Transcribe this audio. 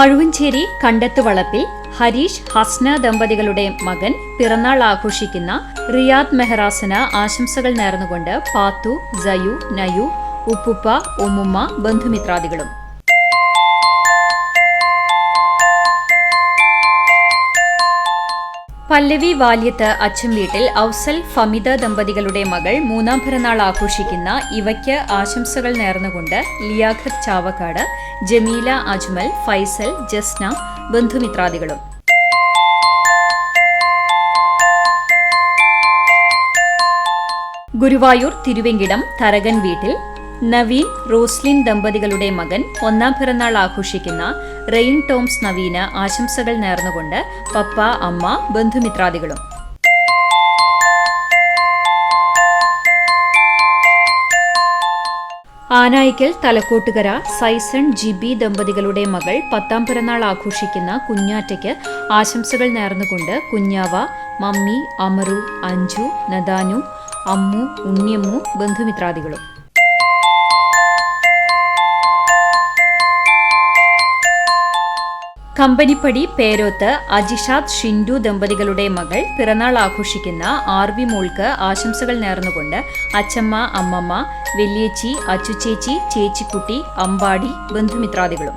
മഴുവഞ്ചേരി കണ്ടത്തുവളപ്പിൽ ഹരീഷ് ഹസ്ന ദമ്പതികളുടെ മകൻ പിറന്നാൾ ആഘോഷിക്കുന്ന റിയാദ് മെഹറാസിന് ആശംസകൾ നേർന്നുകൊണ്ട് പാത്തു, ജയു, നയു, ഉപ്പുപ്പ, ഉമ്മുമ്മ, ബന്ധുമിത്രാദികളും. പല്ലവി വാല്യത്ത് അച്ഛൻ വീട്ടിൽ ഔസൽ ഫമിദ ദമ്പതികളുടെ മകൾ മൂന്നാം പിറന്നാൾ ആഘോഷിക്കുന്ന ഇവയ്ക്ക് ആശംസകൾ നേർന്നുകൊണ്ട് ലിയാഖത്ത് ചാവക്കാട്, ജമീല അജ്മൽ, ഫൈസൽ, ജസ്ന, ബന്ധുമിത്രാദികളും. ഗുരുവായൂർ തിരുവെങ്കിടം തരകൻ വീട്ടിൽ നവീൻ, റോസ്ലിൻ ദമ്പതികളുടെ മകൻ ഒന്നാം പിറന്നാൾ ആഘോഷിക്കുന്ന റെയിൻ ടോംസ് നവീന് ആശംസകൾ നേർന്നുകൊണ്ട് പപ്പ, അമ്മ, ബന്ധുമിത്രാദികളും. ആനായിക്കൽ തലക്കോട്ടുകര സൈസൺ ജിബി ദമ്പതികളുടെ മകൾ 10ാം പിറന്നാൾ ആഘോഷിക്കുന്ന കുഞ്ഞാറ്റയ്ക്ക് ആശംസകൾ നേർന്നുകൊണ്ട് കുഞ്ഞാവ, മമ്മി, അമറു, അഞ്ജു, നദാനു, അമ്മു, ഉണ്ണിയമ്മു, ബന്ധുമിത്രാദികളും. കമ്പനിപ്പടി പേരോത്ത് അജിഷാദ് ഷിൻഡു ദമ്പതികളുടെ മകൾ പിറന്നാൾ ആഘോഷിക്കുന്ന ആർവി മോൾക്ക് ആശംസകൾ നേർന്നുകൊണ്ട് അച്ചമ്മ, അമ്മമ്മ, വലിയേച്ചി, അച്ചുചേച്ചി, ചേച്ചിക്കുട്ടി, അമ്പാടി, ബന്ധുമിത്രാദികളും.